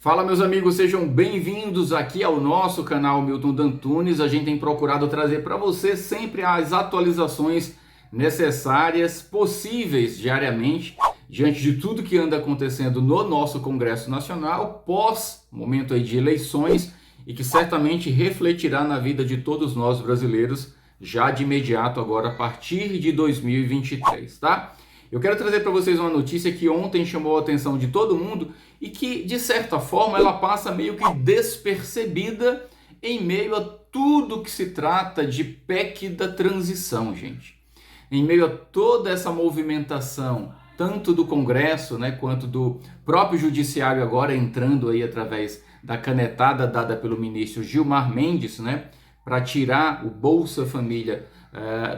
Fala, meus amigos, sejam bem-vindos aqui ao nosso canal Milton Dantunes. A gente tem procurado trazer para você sempre as atualizações necessárias, possíveis diariamente, diante de tudo que anda acontecendo no nosso Congresso Nacional, pós momento aí de eleições, e que certamente refletirá na vida de todos nós brasileiros já de imediato agora a partir de 2023, tá? Eu quero trazer para vocês uma notícia que ontem chamou a atenção de todo mundo e que, de certa forma, ela passa meio que despercebida em meio a tudo que se trata de PEC da transição, gente. Em meio a toda essa movimentação, tanto do Congresso, né, quanto do próprio Judiciário agora entrando aí através da canetada dada pelo ministro Gilmar Mendes, né, para tirar o Bolsa Família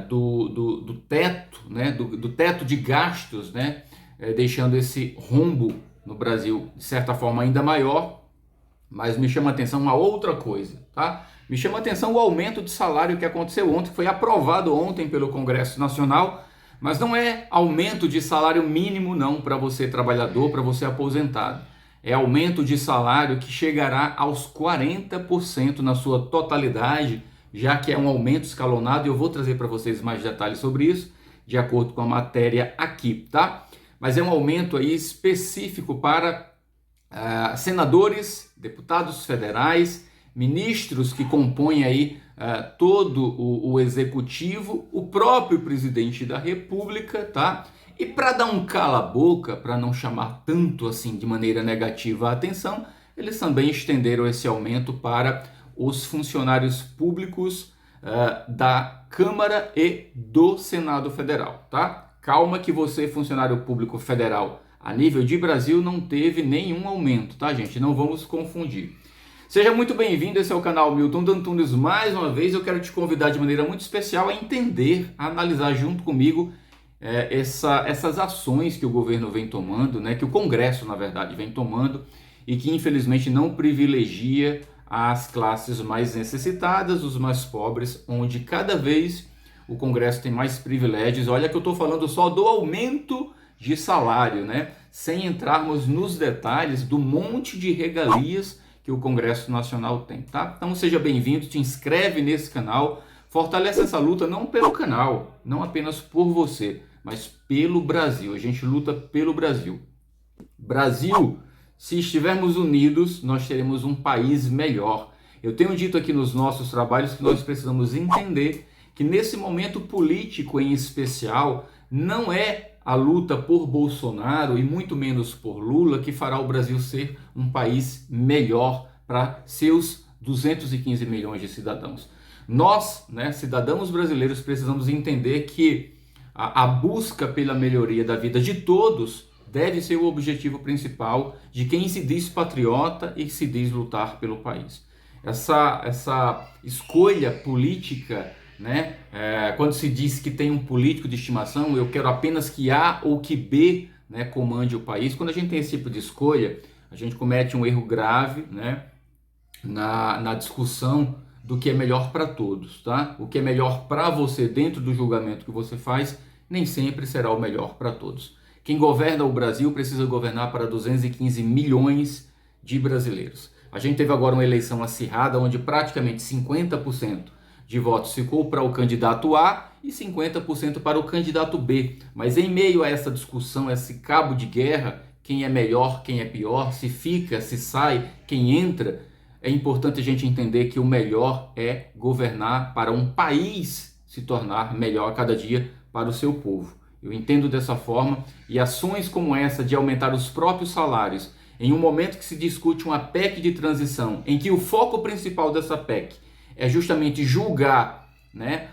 do teto, né, do teto de gastos, né, deixando esse rombo no Brasil de certa forma ainda maior. Mas me chama a atenção uma outra coisa, tá? Me chama a atenção o aumento de salário que aconteceu ontem, que foi aprovado ontem pelo Congresso Nacional, mas não é aumento de salário mínimo não para você trabalhador, para você aposentado. É aumento de salário que chegará aos 40% na sua totalidade, já que é um aumento escalonado, e eu vou trazer para vocês mais detalhes sobre isso, de acordo com a matéria aqui, tá? Mas é um aumento aí específico para senadores, deputados federais, ministros que compõem aí todo o executivo, o próprio presidente da República, tá? E para dar um cala-boca, para não chamar tanto assim de maneira negativa a atenção, eles também estenderam esse aumento para os funcionários públicos da Câmara e do Senado Federal, tá? Calma que você, funcionário público federal, a nível de Brasil, não teve nenhum aumento, tá, gente? Não vamos confundir. Seja muito bem-vindo, esse é o canal Milton Dantunes. Mais uma vez, eu quero te convidar de maneira muito especial a entender, a analisar junto comigo essas ações que o governo vem tomando, né? Que o Congresso, na verdade, vem tomando e que, infelizmente, não privilegia as classes mais necessitadas, os mais pobres, onde cada vez o Congresso tem mais privilégios. Olha que eu estou falando só do aumento de salário, né? Sem entrarmos nos detalhes do monte de regalias que o Congresso Nacional tem, tá? Então seja bem-vindo, te inscreve nesse canal, fortalece essa luta não pelo canal, não apenas por você, mas pelo Brasil. A gente luta pelo Brasil. Brasil, se estivermos unidos, nós teremos um país melhor. Eu tenho dito aqui nos nossos trabalhos que nós precisamos entender que nesse momento político em especial, não é a luta por Bolsonaro e muito menos por Lula que fará o Brasil ser um país melhor para seus 215 milhões de cidadãos. Nós, né, cidadãos brasileiros, precisamos entender que a busca pela melhoria da vida de todos deve ser o objetivo principal de quem se diz patriota e se diz lutar pelo país. Essa escolha política, né? Quando se diz que tem um político de estimação, eu quero apenas que A ou que B, né, comande o país. Quando a gente tem esse tipo de escolha, a gente comete um erro grave, né, na discussão do que é melhor para todos, tá? O que é melhor para você dentro do julgamento que você faz, nem sempre será o melhor para todos. Quem governa o Brasil precisa governar para 215 milhões de brasileiros. A gente teve agora uma eleição acirrada, onde praticamente 50% de votos ficou para o candidato A e 50% para o candidato B. Mas em meio a essa discussão, esse cabo de guerra, quem é melhor, quem é pior, se fica, se sai, quem entra, é importante a gente entender que o melhor é governar para um país se tornar melhor a cada dia para o seu povo. Eu entendo dessa forma, e ações como essa de aumentar os próprios salários em um momento que se discute uma PEC de transição, em que o foco principal dessa PEC é justamente julgar, né,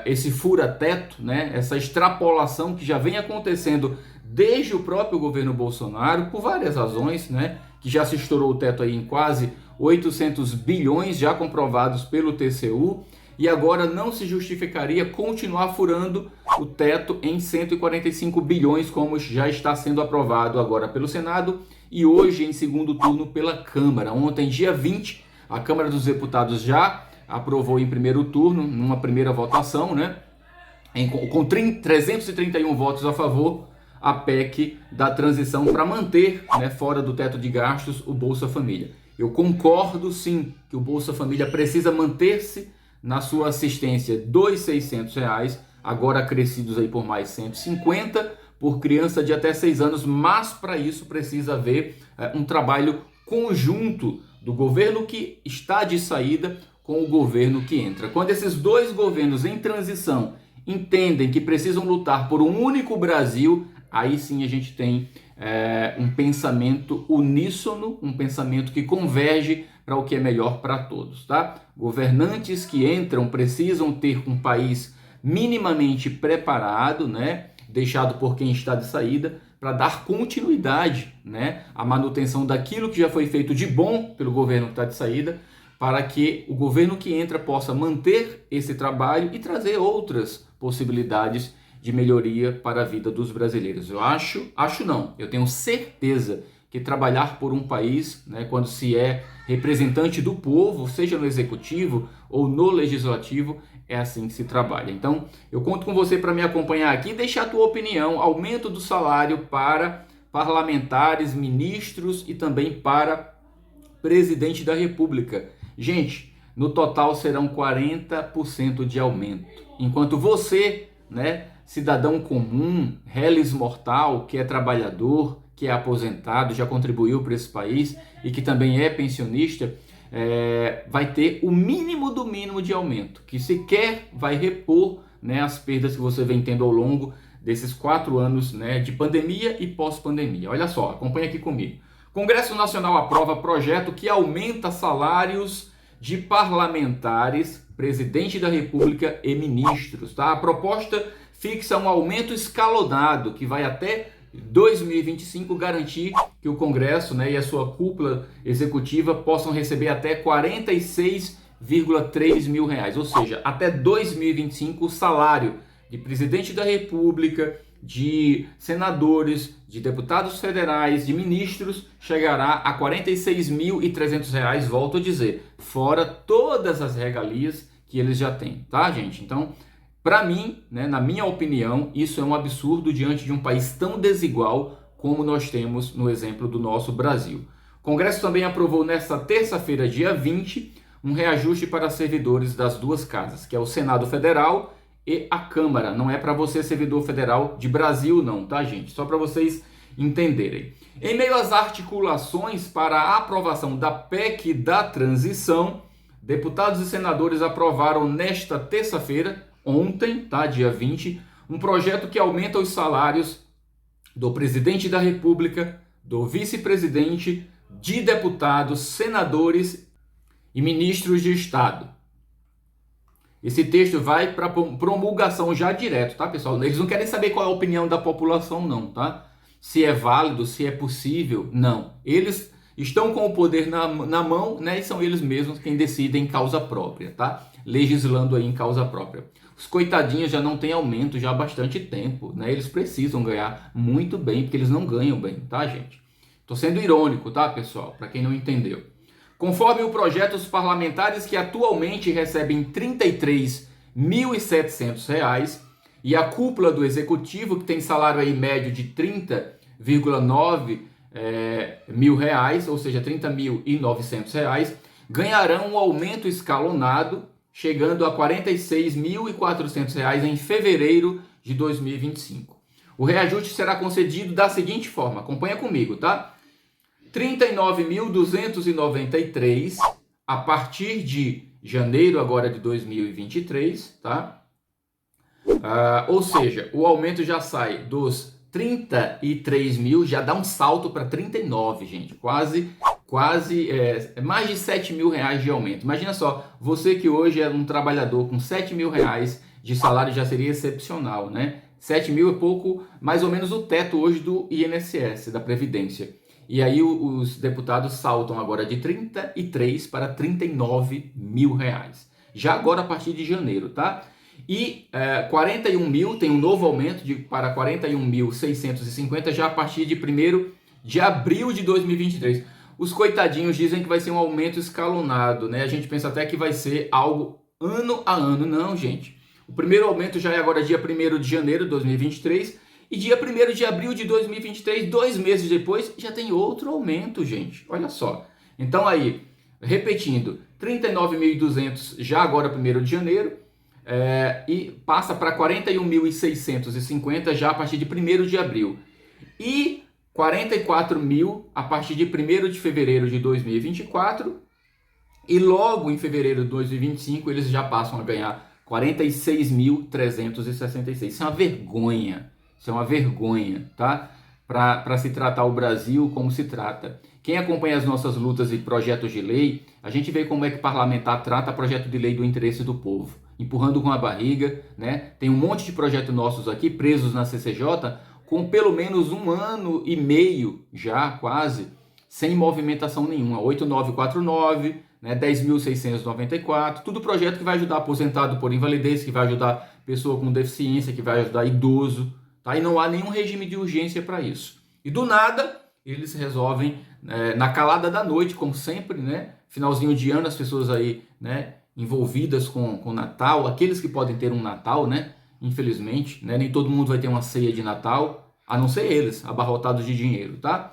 esse fura-teto, né, essa extrapolação que já vem acontecendo desde o próprio governo Bolsonaro, por várias razões, né, que já se estourou o teto aí em quase 800 bilhões, já comprovados pelo TCU, e agora não se justificaria continuar furando o teto em 145 bilhões, como já está sendo aprovado agora pelo Senado e hoje em segundo turno pela Câmara. Ontem, dia 20, a Câmara dos Deputados já aprovou em primeiro turno, numa primeira votação, né? Com 331 votos a favor, a PEC da transição para manter, né, fora do teto de gastos o Bolsa Família. Eu concordo sim que o Bolsa Família precisa manter-se na sua assistência dos R$600, agora crescidos aí por mais 150 por criança de até 6 anos, mas para isso precisa haver um trabalho conjunto do governo que está de saída com o governo que entra. Quando esses dois governos em transição entendem que precisam lutar por um único Brasil, aí sim a gente tem um pensamento uníssono, um pensamento que converge para o que é melhor para todos, tá? Governantes que entram precisam ter um país minimamente preparado, né? Deixado por quem está de saída, para dar continuidade, né? À manutenção daquilo que já foi feito de bom pelo governo que está de saída, para que o governo que entra possa manter esse trabalho e trazer outras possibilidades de melhoria para a vida dos brasileiros. Eu tenho certeza que trabalhar por um país, né, quando se é representante do povo, seja no executivo ou no legislativo, é assim que se trabalha. Então, eu conto com você para me acompanhar aqui e deixar a tua opinião, aumento do salário para parlamentares, ministros e também para presidente da República. Gente, no total serão 40% de aumento. Enquanto você, né, cidadão comum, reles mortal, que é trabalhador, que é aposentado, já contribuiu para esse país e que também é pensionista, vai ter o mínimo do mínimo de aumento, que sequer vai repor, né, as perdas que você vem tendo ao longo desses 4 anos, né, de pandemia e pós-pandemia. Olha só, acompanha aqui comigo. Congresso Nacional aprova projeto que aumenta salários de parlamentares, presidente da República e ministros. Tá? A proposta fixa um aumento escalonado que vai até 2025 garantir que o Congresso, né, e a sua cúpula executiva possam receber até R$ 46,3 mil, ou seja, até 2025 o salário de presidente da República, de senadores, de deputados federais, de ministros chegará a R$ 46.300, volto a dizer, fora todas as regalias que eles já têm, tá, gente? Então, para mim, né, na minha opinião, isso é um absurdo diante de um país tão desigual como nós temos no exemplo do nosso Brasil. O Congresso também aprovou nesta terça-feira, dia 20, um reajuste para servidores das duas casas, que é o Senado Federal e a Câmara. Não é para você, servidor federal de Brasil, não, tá, gente? Só para vocês entenderem. Em meio às articulações para a aprovação da PEC da transição, deputados e senadores aprovaram nesta terça-feira, ontem, tá, dia 20, um projeto que aumenta os salários do presidente da República, do vice-presidente, de deputados, senadores e ministros de Estado. Esse texto vai para promulgação já direto, tá, pessoal? Eles não querem saber qual é a opinião da população, não, tá? Se é válido, se é possível, não. Eles estão com o poder na mão, né? E são eles mesmos quem decidem em causa própria, tá? Legislando aí em causa própria. Os coitadinhos já não têm aumento já há bastante tempo, né? Eles precisam ganhar muito bem, porque eles não ganham bem, tá, gente? Tô sendo irônico, tá, pessoal? Para quem não entendeu. Conforme o projeto, os parlamentares que atualmente recebem R$ 33.700 e a cúpula do executivo, que tem salário aí médio de R$ 30,9 mil, ou seja, R$ 30.900, ganharão um aumento escalonado, chegando a R$ 46.400 em fevereiro de 2025. O reajuste será concedido da seguinte forma, acompanha comigo, tá? R$ 39.293 a partir de janeiro agora de 2023, tá? Ou seja, o aumento já sai dos 33 mil, já dá um salto para 39, gente. Quase mais de 7 mil reais de aumento. Imagina só, você que hoje é um trabalhador com 7 mil reais de salário já seria excepcional, né? 7 mil é pouco, mais ou menos o teto hoje do INSS, da Previdência. E aí os deputados saltam agora de 33 para 39 mil reais. Já agora a partir de janeiro, tá? E 41 mil, tem um novo aumento para 41.650 já a partir de 1º de abril de 2023. Os coitadinhos dizem que vai ser um aumento escalonado, né? A gente pensa até que vai ser algo ano a ano. Não, gente. O primeiro aumento já é agora dia 1º de janeiro de 2023 E dia 1º de abril de 2023, 2 meses depois, já tem outro aumento, gente. Olha só. Então aí, repetindo, 39.200 já agora 1º de janeiro, e passa para 41.650 já a partir de 1º de abril. E 44 mil a partir de 1º de fevereiro de 2024. E logo em fevereiro de 2025 eles já passam a ganhar 46.366. Isso é uma vergonha. Isso é uma vergonha, tá? Para se tratar o Brasil como se trata. Quem acompanha as nossas lutas e projetos de lei, a gente vê como é que parlamentar trata projeto de lei do interesse do povo, empurrando com a barriga, né? Tem um monte de projetos nossos aqui presos na CCJ com pelo menos 1 ano e meio já, quase, sem movimentação nenhuma. 8949, né? 10.694, tudo projeto que vai ajudar aposentado por invalidez, que vai ajudar pessoa com deficiência, que vai ajudar idoso. Tá? E não há nenhum regime de urgência para isso. E do nada, eles resolvem, na calada da noite, como sempre, né? Finalzinho de ano, as pessoas aí, né, envolvidas com o Natal, aqueles que podem ter um Natal, né? Infelizmente, né? Nem todo mundo vai ter uma ceia de Natal, a não ser eles, abarrotados de dinheiro, tá?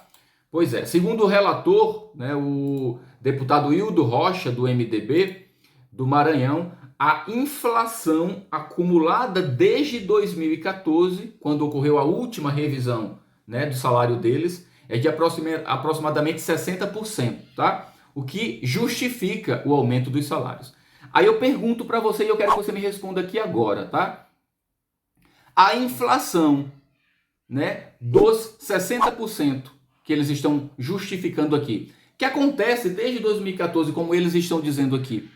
Pois é, segundo o relator, né, o deputado Hildo Rocha, do MDB, do Maranhão, a inflação acumulada desde 2014, quando ocorreu a última revisão, né, do salário deles, é de aproximadamente 60%, tá? O que justifica o aumento dos salários. Aí eu pergunto para você e eu quero que você me responda aqui agora, tá? A inflação, né, dos 60% que eles estão justificando aqui, que acontece desde 2014, como eles estão dizendo aqui,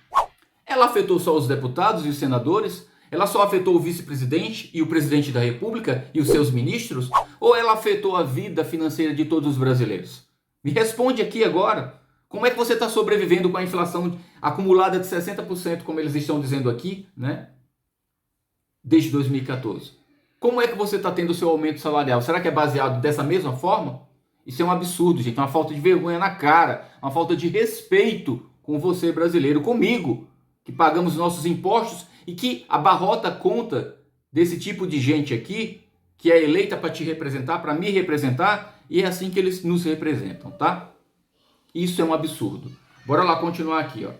ela afetou só os deputados e os senadores? Ela só afetou o vice-presidente e o presidente da República e os seus ministros? Ou ela afetou a vida financeira de todos os brasileiros? Me responde aqui agora. Como é que você está sobrevivendo com a inflação acumulada de 60%, como eles estão dizendo aqui, né? Desde 2014. Como é que você está tendo o seu aumento salarial? Será que é baseado dessa mesma forma? Isso é um absurdo, gente. É uma falta de vergonha na cara. Uma falta de respeito com você, brasileiro, comigo, que pagamos nossos impostos e que abarrota a conta desse tipo de gente aqui, que é eleita para te representar, para me representar, e é assim que eles nos representam, tá? Isso é um absurdo. Bora lá continuar aqui, ó.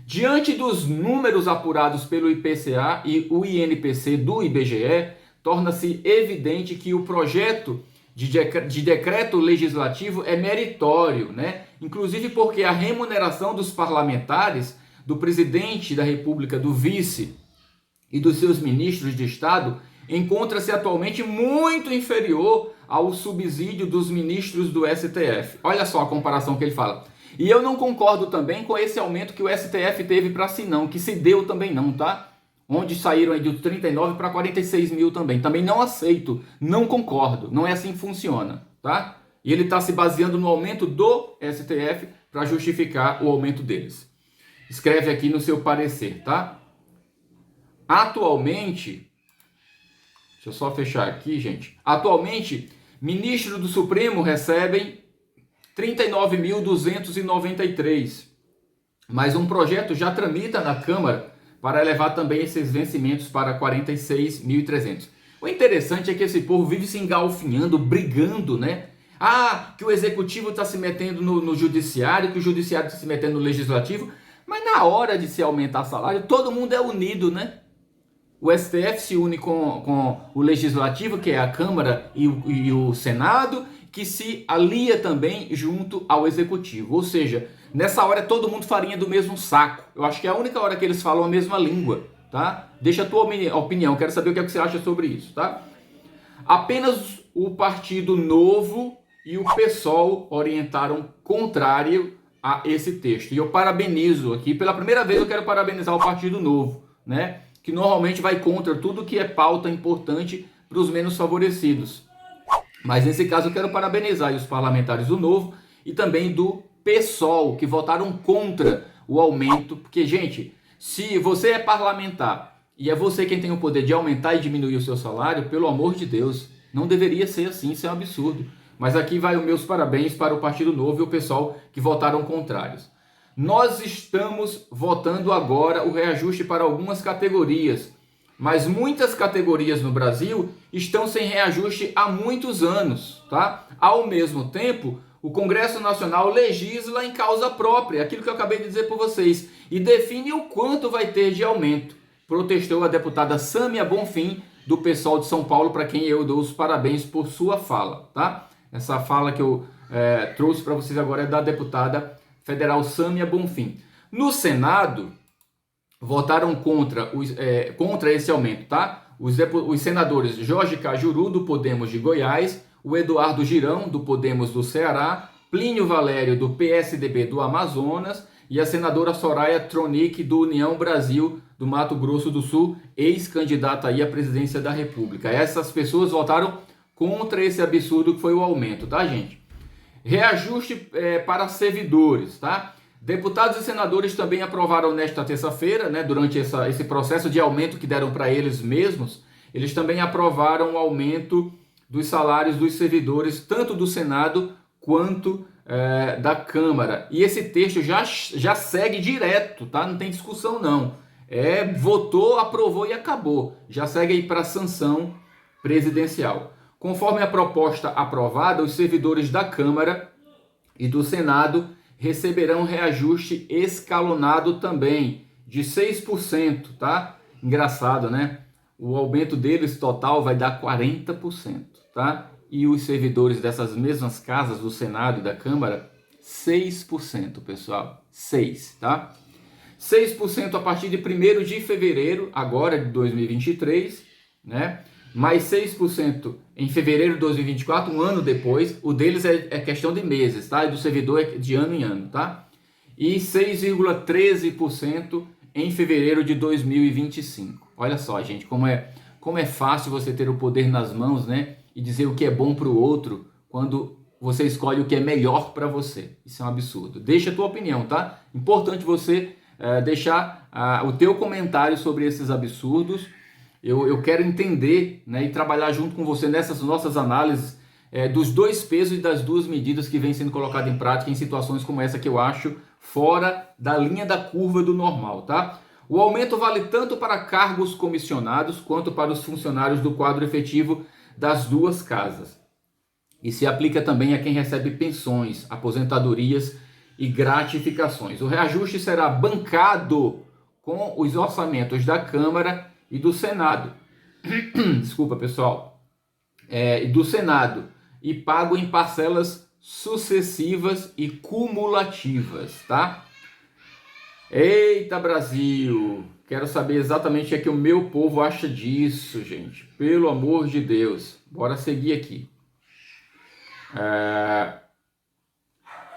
Diante dos números apurados pelo IPCA e o INPC do IBGE, torna-se evidente que o projeto de decreto legislativo é meritório, né? Inclusive porque a remuneração dos parlamentares, do presidente da República, do vice e dos seus ministros de Estado encontra-se atualmente muito inferior ao subsídio dos ministros do STF. Olha só a comparação que ele fala. E eu não concordo também com esse aumento que o STF teve para si não, que se deu também não, tá? Onde saíram aí de 39 para 46 mil também. Também não aceito, não concordo, não é assim que funciona, tá? E ele está se baseando no aumento do STF para justificar o aumento deles. Escreve aqui no seu parecer, tá? Atualmente, deixa eu só fechar aqui, gente. Atualmente, ministros do Supremo recebem 39.293. Mas um projeto já tramita na Câmara para elevar também esses vencimentos para 46.300. O interessante é que esse povo vive se engalfinhando, brigando, né? Ah, que o executivo está se metendo no judiciário, que o judiciário está se metendo no legislativo. Mas na hora de se aumentar salário, todo mundo é unido, né? O STF se une com o Legislativo, que é a Câmara e o Senado, que se alia também junto ao Executivo. Ou seja, nessa hora é todo mundo farinha do mesmo saco. Eu acho que é a única hora que eles falam a mesma língua, tá? Deixa a tua opinião, quero saber o que é que você acha sobre isso, tá? Apenas o Partido Novo e o PSOL orientaram contrário a esse texto. E eu parabenizo aqui, pela primeira vez eu quero parabenizar o Partido Novo, né? Que normalmente vai contra tudo que é pauta importante para os menos favorecidos. Mas nesse caso eu quero parabenizar os parlamentares do Novo e também do PSOL, que votaram contra o aumento. Porque, gente, se você é parlamentar e é você quem tem o poder de aumentar e diminuir o seu salário, pelo amor de Deus, não deveria ser assim, isso é um absurdo. Mas aqui vai os meus parabéns para o Partido Novo e o PSOL que votaram contrários. Nós estamos votando agora o reajuste para algumas categorias. Mas muitas categorias no Brasil estão sem reajuste há muitos anos, tá? Ao mesmo tempo, o Congresso Nacional legisla em causa própria, aquilo que eu acabei de dizer por vocês, e define o quanto vai ter de aumento. Protestou a deputada Sâmia Bonfim, do PSOL de São Paulo, para quem eu dou os parabéns por sua fala, tá? Essa fala que eu trouxe para vocês agora é da deputada federal Sâmia Bonfim. No Senado, votaram contra esse aumento, tá? Os senadores Jorge Cajuru, do Podemos de Goiás, o Eduardo Girão, do Podemos do Ceará, Plínio Valério, do PSDB do Amazonas, e a senadora Soraya Tronic, do União Brasil, do Mato Grosso do Sul, ex-candidata aí à presidência da República. Essas pessoas votaram contra esse absurdo que foi o aumento, tá, gente? Reajuste para servidores, tá? Deputados e senadores também aprovaram nesta terça-feira, né, durante esse processo de aumento que deram para eles mesmos, eles também aprovaram o aumento dos salários dos servidores, tanto do Senado quanto da Câmara. E esse texto já segue direto, tá? Não tem discussão não. Votou, aprovou e acabou. Já segue aí para sanção presidencial. Conforme a proposta aprovada, os servidores da Câmara e do Senado receberão reajuste escalonado também, de 6%, tá? Engraçado, né? O aumento deles total vai dar 40%, tá? E os servidores dessas mesmas casas, do Senado e da Câmara, 6%, pessoal. 6%, tá? 6% a partir de 1º de fevereiro, agora de 2023, né? Mais 6% em fevereiro de 2024, um ano depois. O deles é questão de meses, tá? E do servidor é de ano em ano, tá? E 6,13% em fevereiro de 2025. Olha só, gente, como é fácil você ter o poder nas mãos, né? E dizer o que é bom para o outro quando você escolhe o que é melhor para você. Isso é um absurdo. Deixa a tua opinião, tá? Importante você deixar o teu comentário sobre esses absurdos. Eu quero entender, né, e trabalhar junto com você nessas nossas análises dos dois pesos e das duas medidas que vem sendo colocado em prática em situações como essa que eu acho fora da linha da curva do normal, tá? O aumento vale tanto para cargos comissionados quanto para os funcionários do quadro efetivo das duas casas. E se aplica também a quem recebe pensões, aposentadorias e gratificações. O reajuste será bancado com os orçamentos da Câmara e do Senado. Desculpa, pessoal. E do Senado. E pago em parcelas sucessivas e cumulativas, tá? Eita, Brasil! Quero saber exatamente o que o meu povo acha disso, gente. Pelo amor de Deus. Bora seguir aqui.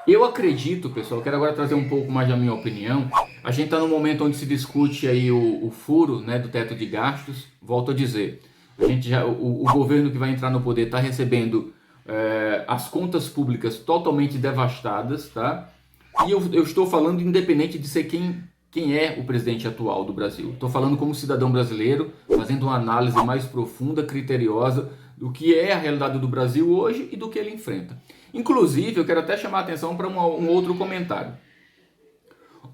Eu acredito, pessoal, quero agora trazer um pouco mais da minha opinião. A gente está num momento onde se discute aí o furo, né, do teto de gastos. Volto a dizer, o governo que vai entrar no poder está recebendo as contas públicas totalmente devastadas, tá? E eu estou falando independente de ser quem é o presidente atual do Brasil. Estou falando como cidadão brasileiro, fazendo uma análise mais profunda, criteriosa do que é a realidade do Brasil hoje e do que ele enfrenta. Inclusive, eu quero até chamar a atenção para um outro comentário.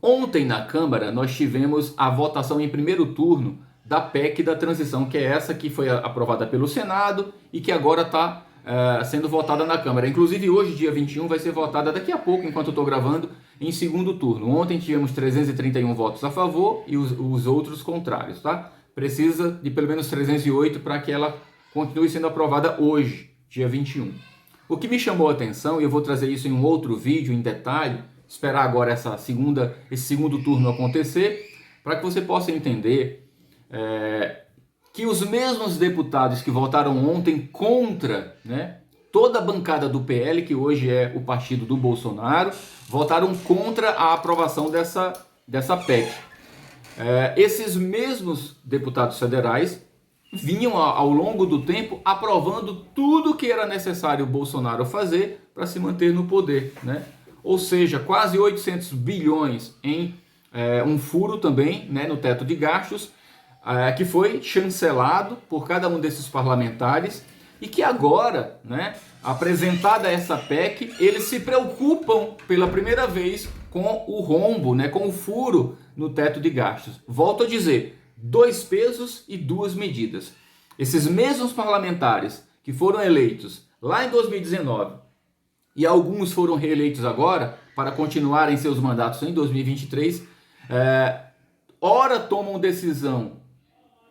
Ontem na Câmara nós tivemos a votação em primeiro turno da PEC da transição, que é essa que foi aprovada pelo Senado e que agora está sendo votada na Câmara. Inclusive hoje, dia 21, vai ser votada daqui a pouco, enquanto eu estou gravando, em segundo turno. Ontem tivemos 331 votos a favor e os outros contrários, tá? Precisa de pelo menos 308 para que ela continue sendo aprovada hoje, dia 21. O que me chamou a atenção, e eu vou trazer isso em um outro vídeo em detalhe, esperar agora esse segundo turno acontecer, para que você possa entender que os mesmos deputados que votaram ontem contra, né, toda a bancada do PL, que hoje é o partido do Bolsonaro, votaram contra a aprovação dessa PEC. Esses mesmos deputados federais vinham ao longo do tempo aprovando tudo que era necessário o Bolsonaro fazer para se manter no poder, né? Ou seja, quase 800 bilhões em um furo também, né, no teto de gastos, que foi chancelado por cada um desses parlamentares e que agora, né, apresentada essa PEC, eles se preocupam pela primeira vez com o rombo, né, com o furo no teto de gastos. Volto a dizer, dois pesos e duas medidas. Esses mesmos parlamentares que foram eleitos lá em 2019 e alguns foram reeleitos agora para continuarem seus mandatos em 2023, ora tomam decisão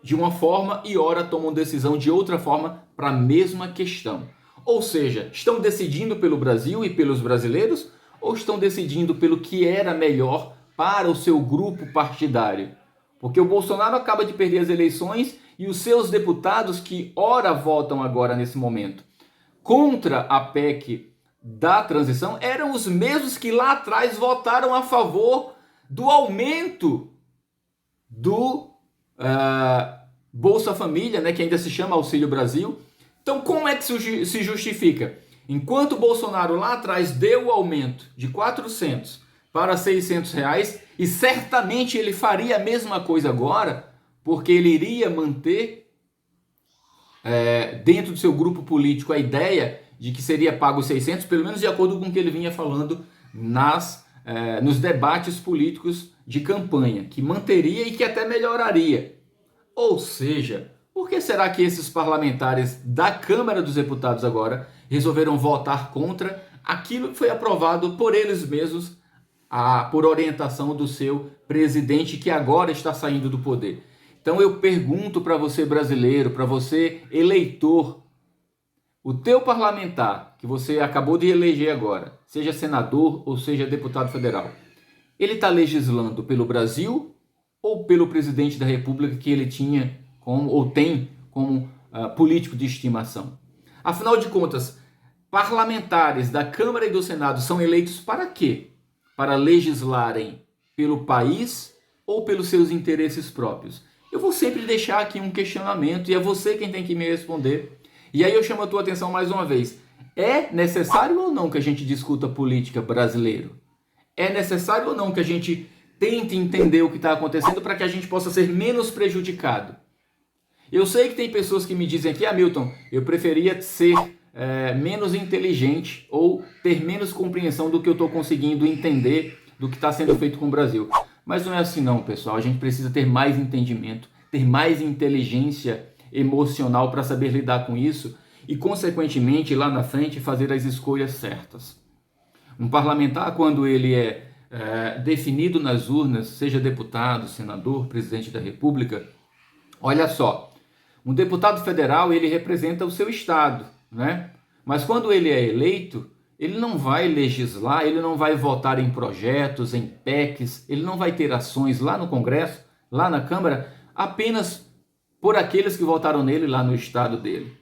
de uma forma e ora tomam decisão de outra forma para a mesma questão. Ou seja, estão decidindo pelo Brasil e pelos brasileiros ou estão decidindo pelo que era melhor para o seu grupo partidário? Porque o Bolsonaro acaba de perder as eleições e os seus deputados que ora votam agora nesse momento contra a PEC da transição eram os mesmos que lá atrás votaram a favor do aumento do Bolsa Família, né, que ainda se chama Auxílio Brasil. Então, como é que se justifica? Enquanto o Bolsonaro lá atrás deu o aumento de 400 para 600 reais, e certamente ele faria a mesma coisa agora, porque ele iria manter dentro do seu grupo político a ideia de que seria pago 600, pelo menos de acordo com o que ele vinha falando nos debates políticos de campanha, que manteria e que até melhoraria. Ou seja, por que será que esses parlamentares da Câmara dos Deputados agora resolveram votar contra aquilo que foi aprovado por eles mesmos, por orientação do seu presidente, que agora está saindo do poder? Então eu pergunto para você brasileiro, para você eleitor, o teu parlamentar que você acabou de eleger agora, seja senador ou seja deputado federal, ele está legislando pelo Brasil ou pelo presidente da República que ele tinha ou tem como político de estimação? Afinal de contas, parlamentares da Câmara e do Senado são eleitos para quê? Para legislarem pelo país ou pelos seus interesses próprios? Eu vou sempre deixar aqui um questionamento e é você quem tem que me responder. E aí eu chamo a tua atenção mais uma vez. É necessário ou não que a gente discuta política brasileiro? É necessário ou não que a gente tente entender o que está acontecendo para que a gente possa ser menos prejudicado? Eu sei que tem pessoas que me dizem aqui, Milton, eu preferia ser menos inteligente ou ter menos compreensão do que eu estou conseguindo entender do que está sendo feito com o Brasil. Mas não é assim não, pessoal. A gente precisa ter mais entendimento, ter mais inteligência emocional para saber lidar com isso e, consequentemente, lá na frente, fazer as escolhas certas. Um parlamentar, quando ele é definido nas urnas, seja deputado, senador, presidente da República, olha só, um deputado federal, ele representa o seu estado, né? Mas quando ele é eleito, ele não vai legislar, ele não vai votar em projetos, em PECs, ele não vai ter ações lá no Congresso, lá na Câmara, apenas por aqueles que votaram nele lá no estado dele.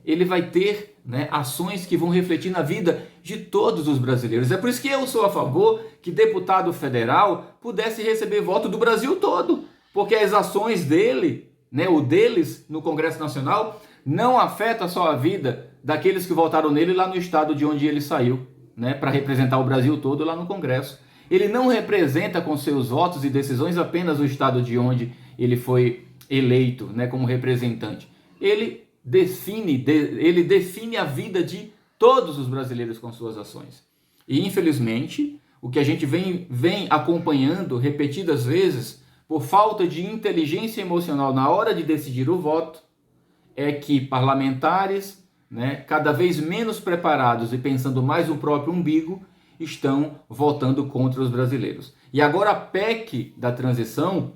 Ele vai ter ações que vão refletir na vida de todos os brasileiros. É por isso que eu sou a favor que deputado federal pudesse receber voto do Brasil todo, porque as ações dele, ou deles no Congresso Nacional, não afeta só a vida daqueles que votaram nele lá no estado de onde ele saiu, para representar o Brasil todo lá no Congresso. Ele não representa com seus votos e decisões apenas o estado de onde ele foi eleito, como representante. Ele define a vida de todos os brasileiros com suas ações. E, infelizmente, o que a gente vem acompanhando repetidas vezes, por falta de inteligência emocional na hora de decidir o voto, é que parlamentares, cada vez menos preparados e pensando mais no próprio umbigo, estão votando contra os brasileiros. E agora a PEC da transição,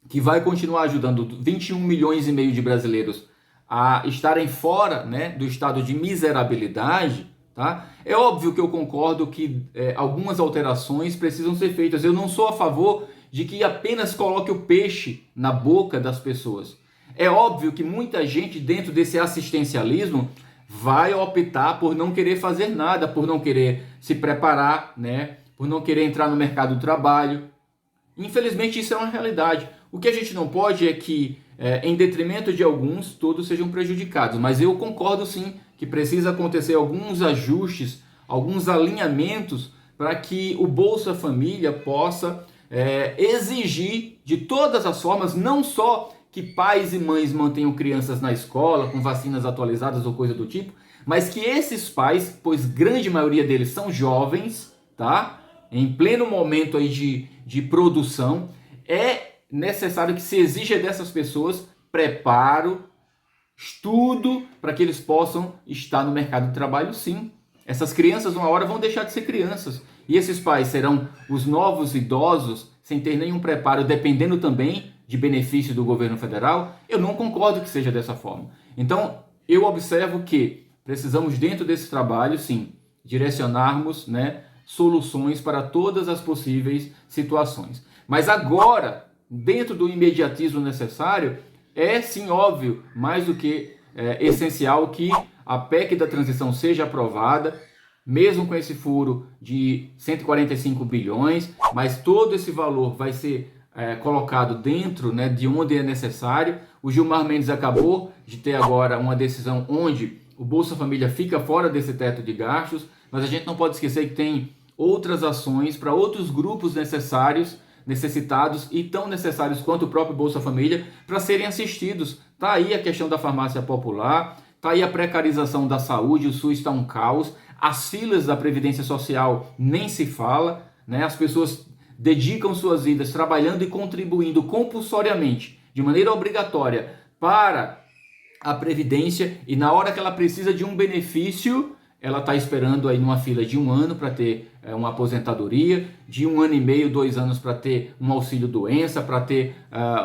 que vai continuar ajudando 21 milhões e meio de brasileiros a estarem fora do estado de miserabilidade, tá? É óbvio que eu concordo que algumas alterações precisam ser feitas. Eu não sou a favor de que apenas coloque o peixe na boca das pessoas. É óbvio que muita gente dentro desse assistencialismo vai optar por não querer fazer nada, por não querer se preparar, por não querer entrar no mercado do trabalho. Infelizmente isso é uma realidade. O que a gente não pode é que, em detrimento de alguns, todos sejam prejudicados. Mas eu concordo sim que precisa acontecer alguns ajustes, alguns alinhamentos para que o Bolsa Família possa exigir de todas as formas, não só que pais e mães mantenham crianças na escola com vacinas atualizadas ou coisa do tipo, mas que esses pais, pois grande maioria deles são jovens, tá? Em pleno momento aí de produção, necessário que se exija dessas pessoas preparo, estudo, para que eles possam estar no mercado de trabalho, sim. Essas crianças, uma hora, vão deixar de ser crianças. E esses pais serão os novos idosos, sem ter nenhum preparo, dependendo também de benefício do governo federal. Eu não concordo que seja dessa forma. Então, eu observo que precisamos, dentro desse trabalho, sim, direcionarmos, né, soluções para todas as possíveis situações. Mas agora, dentro do imediatismo necessário, é sim óbvio, mais do que essencial, que a PEC da transição seja aprovada, mesmo com esse furo de 145 bilhões, mas todo esse valor vai ser colocado dentro, né, de onde é necessário. O Gilmar Mendes acabou de ter agora uma decisão onde o Bolsa Família fica fora desse teto de gastos, mas a gente não pode esquecer que tem outras ações para outros grupos necessitados e tão necessários quanto o próprio Bolsa Família para serem assistidos. Está aí a questão da farmácia popular, está aí a precarização da saúde, o SUS está um caos, as filas da Previdência Social nem se fala, né? As pessoas dedicam suas vidas trabalhando e contribuindo compulsoriamente, de maneira obrigatória, para a Previdência, e na hora que ela precisa de um benefício, ela está esperando aí numa fila de 1 ano para ter uma aposentadoria, de 1 ano e meio, 2 anos para ter um auxílio doença, para ter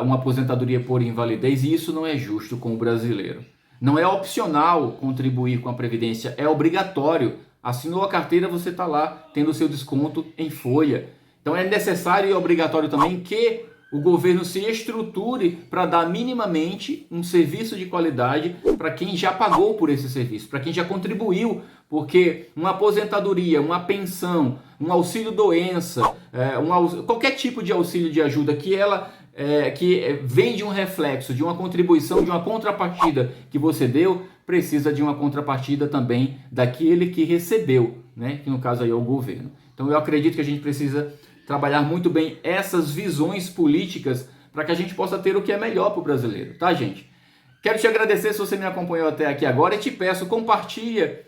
uma aposentadoria por invalidez, e isso não é justo com o brasileiro. Não é opcional contribuir com a Previdência, é obrigatório. Assinou a carteira, você está lá tendo o seu desconto em folha. Então é necessário e obrigatório também que o governo se estruture para dar minimamente um serviço de qualidade para quem já pagou por esse serviço, para quem já contribuiu, porque uma aposentadoria, uma pensão, um auxílio doença, qualquer tipo de auxílio de ajuda que vem de um reflexo, de uma contribuição, de uma contrapartida que você deu, precisa de uma contrapartida também daquele que recebeu, né? Que no caso aí é o governo. Então eu acredito que a gente precisa trabalhar muito bem essas visões políticas para que a gente possa ter o que é melhor para o brasileiro, tá, gente? Quero te agradecer se você me acompanhou até aqui agora e te peço, compartilha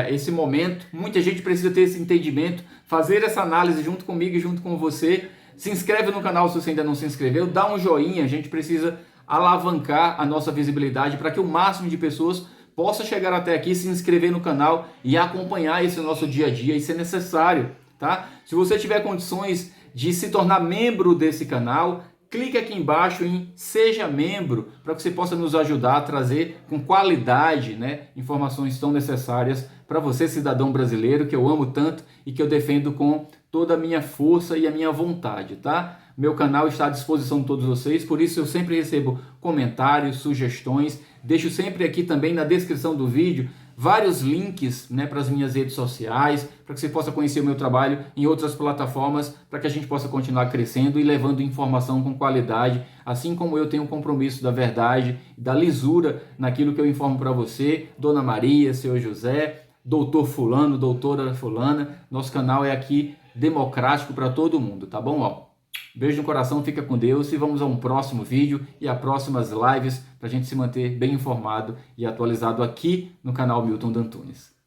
esse momento. Muita gente precisa ter esse entendimento, fazer essa análise junto comigo e junto com você. Se inscreve no canal se você ainda não se inscreveu, dá um joinha, a gente precisa alavancar a nossa visibilidade para que o máximo de pessoas possa chegar até aqui, se inscrever no canal e acompanhar esse nosso dia a dia. Isso é necessário, tá? Se você tiver condições de se tornar membro desse canal, clique aqui embaixo em Seja Membro, para que você possa nos ajudar a trazer com qualidade, né, informações tão necessárias para você, cidadão brasileiro, que eu amo tanto e que eu defendo com toda a minha força e a minha vontade, tá? Meu canal está à disposição de todos vocês, por isso eu sempre recebo comentários, sugestões, deixo sempre aqui também na descrição do vídeo vários links, né, para as minhas redes sociais, para que você possa conhecer o meu trabalho em outras plataformas, para que a gente possa continuar crescendo e levando informação com qualidade, assim como eu tenho um compromisso da verdade, da lisura naquilo que eu informo para você, Dona Maria, Seu José, doutor fulano, doutora fulana. Nosso canal é aqui democrático para todo mundo, tá bom? Ó, beijo no coração, fica com Deus e vamos a um próximo vídeo e a próximas lives para a gente se manter bem informado e atualizado aqui no canal Milton D'Antunes.